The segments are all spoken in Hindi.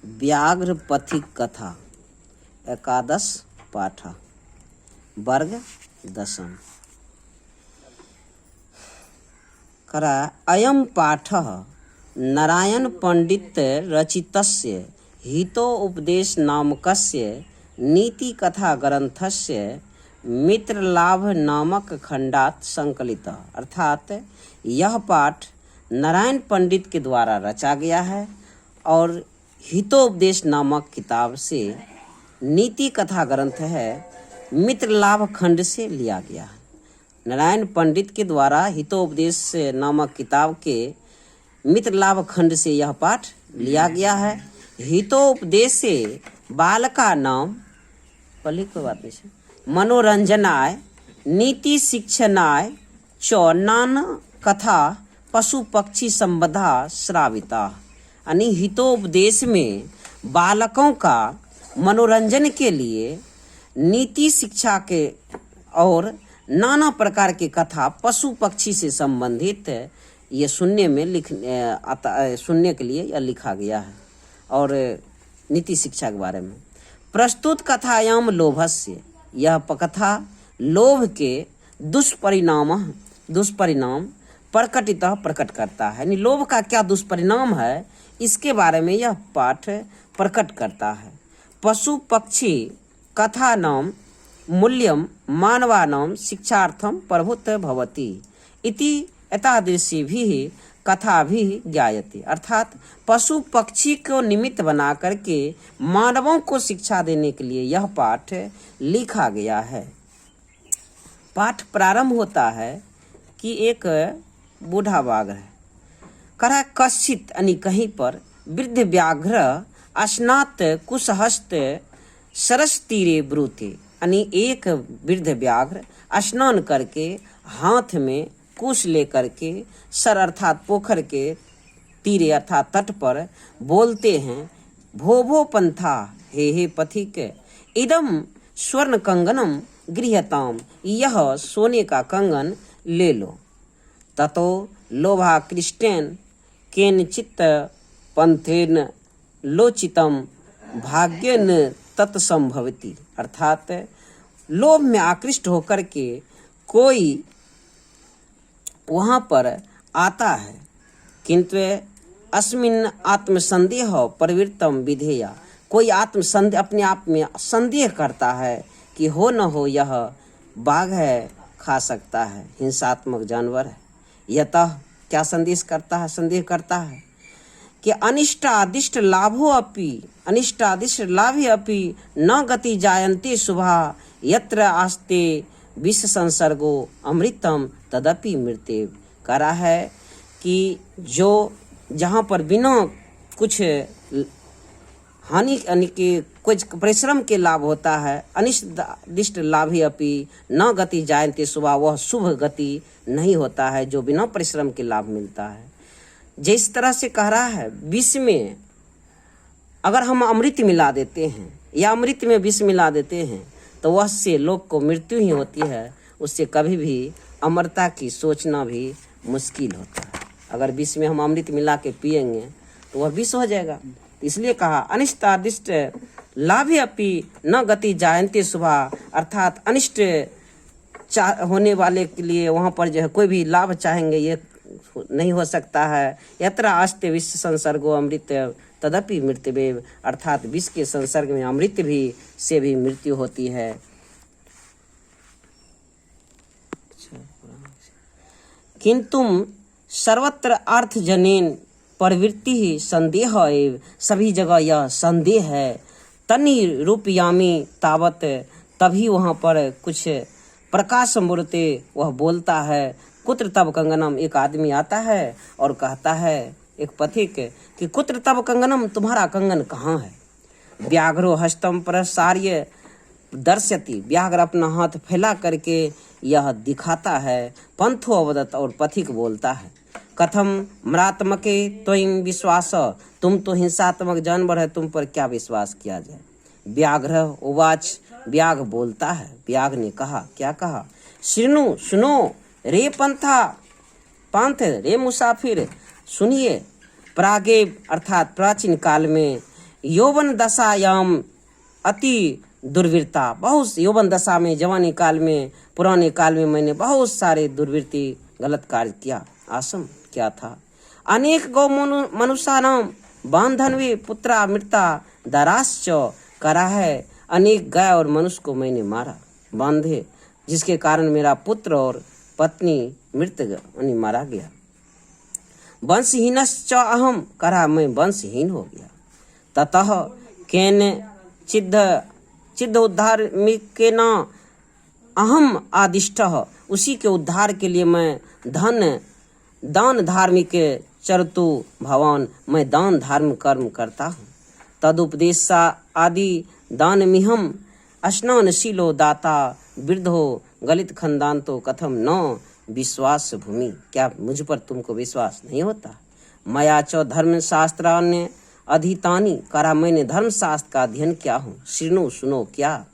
व्याघ्र पथिक कथा एकादश पाठ वर्ग दशम करा अयं पाठः नारायण पंडित रचितस्य हितोपदेश नामकस्य नीति कथा ग्रंथस्य मित्रलाभ नामक खंडात संकलित। अर्थात यह पाठ नारायण पंडित के द्वारा रचा गया है और हितोपदेश नामक किताब से नीति कथा ग्रंथ है मित्रलाभ खंड से लिया गया है। नारायण पंडित के द्वारा हितोपदेश नामक किताब के मित्रलाभ खंड से यह पाठ लिया गया है। हितोपदेश से बालका नाम पहले कोई बात नहीं मनोरंजनाय नीति शिक्षणाय च नाना कथा पशु पक्षी संबंधा श्राविता। यानी हितोपदेश में बालकों का मनोरंजन के लिए नीति शिक्षा के और नाना प्रकार की कथा पशु पक्षी से संबंधित ये सुनने के लिए यह लिखा गया है और नीति शिक्षा के बारे में। प्रस्तुत कथायाम लोभस्य, यह कथा लोभ के दुष्परिणाम प्रकट करता है। यानी लोभ का क्या दुष्परिणाम है इसके बारे में यह पाठ प्रकट करता है। पशु पक्षी कथा नाम मूल्यम मानवानां शिक्षार्थम प्रभुत भवति इति एतादृशी भी कथा भी ज्ञायते। अर्थात पशु पक्षी को निमित्त बना करके मानवों को शिक्षा देने के लिए यह पाठ लिखा गया है। पाठ प्रारंभ होता है कि एक बूढ़ा बाघ है करा कश्चित यानी कहीं पर वृद्ध व्याघ्र अस्नात कुशहस्त सरस तीरे ब्रूते। यानी एक वृद्ध व्याघ्र स्नान करके हाथ में कुश लेकर के सर अर्थात पोखर के तीरे अर्थात तट पर बोलते हैं, भो भो पंथा हे पथिक इदम स्वर्ण कंगनम गृहताम, यह सोने का कंगन ले लो। ततो लोभा कृष्टेन केनचित पंथेन लोचितम भाग्यन तत्संभवति। अर्थात लोभ में आकृष्ट होकर के कोई वहाँ पर आता है किंतु अस्मिन आत्मसंदेह प्रवृत्तम विधेया, कोई आत्मसंदेह अपने आप में संदेह करता है कि हो न हो यह बाघ है, खा सकता है, हिंसात्मक जानवर है। यतः क्या संदेह करता है कि अनिष्टादिष्ट लाभे अपि न गति जायन्ते शुभा यत्र आस्ते विष संसर्गो अमृतम तदपि मृत्यु। करा है कि जो जहाँ पर बिना कुछ हानि के कुछ परिश्रम के लाभ होता है, अनिष्टादिष्ट लाभे अपि न गति जायन्ते शुभा, वह शुभ गति नहीं होता है जो बिना परिश्रम के लाभ मिलता है। जिस तरह से कह रहा है विष में अगर हम अमृत मिला देते हैं या अमृत में विष मिला देते हैं तो वह से लोग को मृत्यु ही होती है, उससे कभी भी अमरता की सोचना भी मुश्किल होता है। अगर विष में हम अमृत मिला के पिएंगे तो वह विष हो जाएगा। इसलिए कहा अनिष्टादिष्ट लाभे अपि न गति जायन्ते शुभा, अर्थात अनिष्ट होने वाले के लिए वहाँ पर जो है कोई भी लाभ चाहेंगे ये नहीं हो सकता है। यत्र आस्ते विष संसर्गो अमृत तदपि मृत्यु, अर्थात विष के संसर्ग में अमृत भी से भी मृत्यु होती है। किंतु सर्वत्र अर्थ जनेन प्रवृत्ति ही संदेह एव, सभी जगह यह संदेह है। तनि रूपयामी तावत, तभी वहाँ पर कुछ प्रकाश मूर्ते वह बोलता है। कुत्र तब कंगनम, एक आदमी आता है और कहता है एक पथिक कि कुत्र तब कंगनम, तुम्हारा कंगन कहाँ है। व्याघ्रो हस्तम प्रसार्य दर्शति, व्याघ्र अपना हाथ फैला करके यह दिखाता है। पंथो अवदत, और पथिक बोलता है कथम मरात्मके त्वयि विश्वास, तुम तो हिंसात्मक जानवर है, तुम पर क्या विश्वास किया जाए। व्याघ्र उवाच, व्याघ बोलता है, व्याघ ने कहा, क्या कहा, श्रृणु सुनो रे पंथ रे मुसाफिर, सुनिए। प्रागे अर्थात प्राचीन काल में यौवन दशायाम अति दुर्वृत्ता, बहुत यौवन दशा में, जवानी काल में, पुराने काल में मैंने बहुत सारे दुर्वृत्ति गलत कार्य किया। आसम क्या था? अनेक गौ मनुष्यानाम बांधनवे पुत्रा मृता दराश्च, करा है अनेक गाय और मनुष्य को मैंने मारा, बांधे, जिसके कारण मेरा पुत्र और पत्नी मृत यानी मारा गया। वंशहीनश्च अहम, करा मैं वंशहीन हो गया। ततः केन चिद्ध उद्धार के न अहम आदिष्ट, उसी के उद्धार के लिए मैं दान धार्मिक चरतु भवान, मैं दान धर्म कर्म करता हूँ। तदुपदेश आदि दान मिहम स्नानशीलो दाता वृद्धो गलित खंदान तो कथम न विश्वास भूमि, क्या मुझ पर तुमको विश्वास नहीं होता? मया च धर्म शास्त्रान्य अधितानी, करा मैंने धर्म शास्त्र का अध्ययन किया हूँ। श्रीनु सुनो क्या?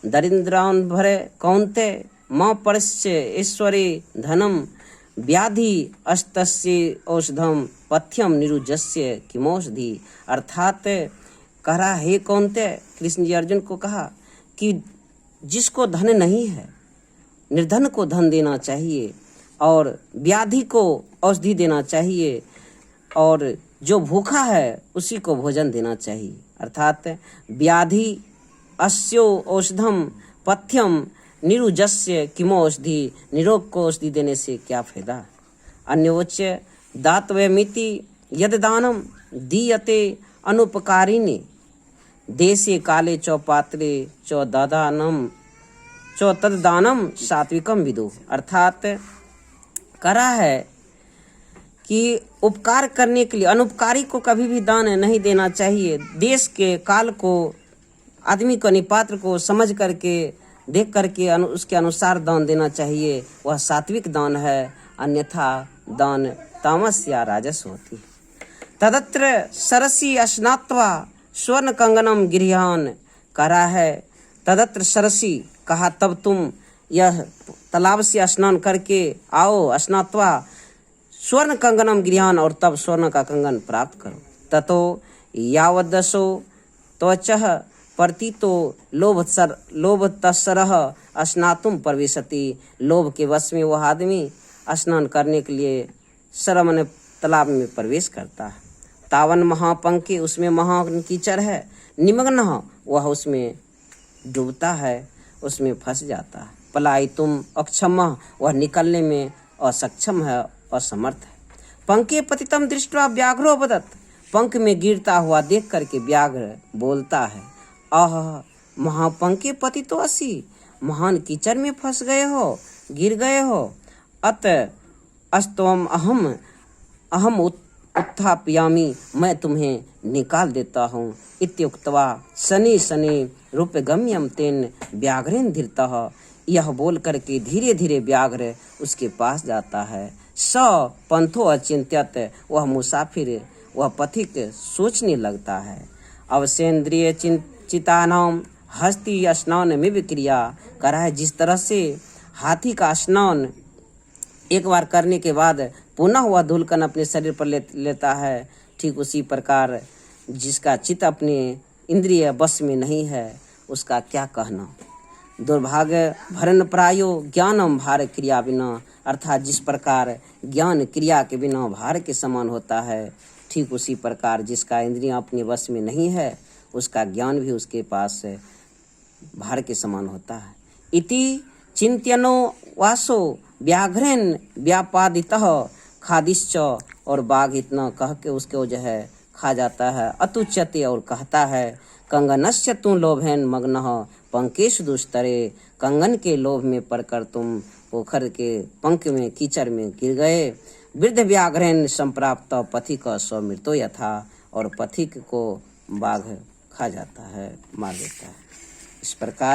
दरिद्रान भरे कौनते माँ परस्य ईश्वरे धनम व्याधि अस्तस्य औषधम पथ्यम निरुजस्य किमौषधि, अर्थात कह रहा हे कौनते, कृष्ण जी अर्जुन को कहा कि जिसको धन नहीं है, निर्धन को धन देना चाहिए और व्याधि को औषधि देना चाहिए, और जो भूखा है उसी को भोजन देना चाहिए। अर्थात व्याधि अस्यो औषधम पथ्यम निरुजस्य किमो औषधि, निरोग को औषधि देने से क्या फायदा? अन्योच्च दातव्यमिति यद दानम दीयते अनुपकारिणे, देशे काले च पात्रे च ददानम च तददानम सात्विकम विदु, अर्थात करा है कि उपकार करने के लिए अनुपकारी को कभी भी दान नहीं देना चाहिए। देश के काल को, आदमी को, निपात्र को समझ करके, देख करके उसके अनुसार दान देना चाहिए, वह सात्विक दान है, अन्यथा दान तामस या राजस होती है। तदत्र सरसी स्नात्वा स्वर्ण कंगनम गिरिहान, करा है तदत्र सरसी, कहा तब तुम यह तालाब से स्नान करके आओ, स्नात्वा स्वर्ण कंगनम गिरिहान, और तब स्वर्ण का कंगन प्राप्त करो। ततो यावदसो त्वचः प्रतीतो लोभ तस्सरः स्नातुम प्रविशति, लोभ के वश में वह आदमी स्नान करने के लिए सरमन तालाब में प्रवेश करता है। तावन महापंके, उसमें महा कीचड़ है, निमग्न वह उसमें डूबता है, उसमें फंस जाता है। पलायितुम अक्षम, वह निकलने में असक्षम है, असमर्थ है। पंके पतितम दृष्ट्वा व्याघ्रो वदत्, पंख में गिरता हुआ देख करके व्याघ्र बोलता है, आह महापंके पतितो असि, महान कीचड़ में फंस गए हो, गिर गए हो। अत अस्तवम अहम उत्थापयामि, मैं तुम्हें निकाल देता हूँ। इत्युक्त्वा शनि शनि रूपगम्यम तेन व्याघ्रेन धीरतः, यह बोल करके धीरे धीरे व्याघ्र उसके पास जाता है। स पंथो अचिंत्यत, वह मुसाफिर, वह पथिक सोचने लगता है। अवसेंद्रिय चितानाम हस्ती स्नान में विक्रिया, करा है जिस तरह से हाथी का स्नान एक बार करने के बाद पुनः वह धुलकन अपने शरीर पर लेता है, ठीक उसी प्रकार जिसका चित्त अपने इंद्रिय बस में नहीं है उसका क्या कहना। दुर्भाग्य भरण प्रायो ज्ञानम भार क्रिया बिना, अर्थात जिस प्रकार ज्ञान क्रिया के बिना भार के समान होता है, ठीक उसी प्रकार जिसका इंद्रियां अपने वश में नहीं है उसका ज्ञान भी उसके पास भार के समान होता है। इति चिंत्यनो वासो व्याघ्रेन व्यापादितः खादिश्च, और बाघ इतना कह के उसको जो है खा जाता है। अतुच्यते, और कहता है कंगनस्य तुम लोभेन मग्नः पंकेश दुष्तरे, कंगन के लोभ में पड़कर तुम पोखर के पंख में कीचड़ में गिर गए। वृद्ध व्याघ्रेन संप्राप्त पथिक स्वमृतो यथा, और पथिक को बाघ खा जाता है, मार देता है। इस प्रकार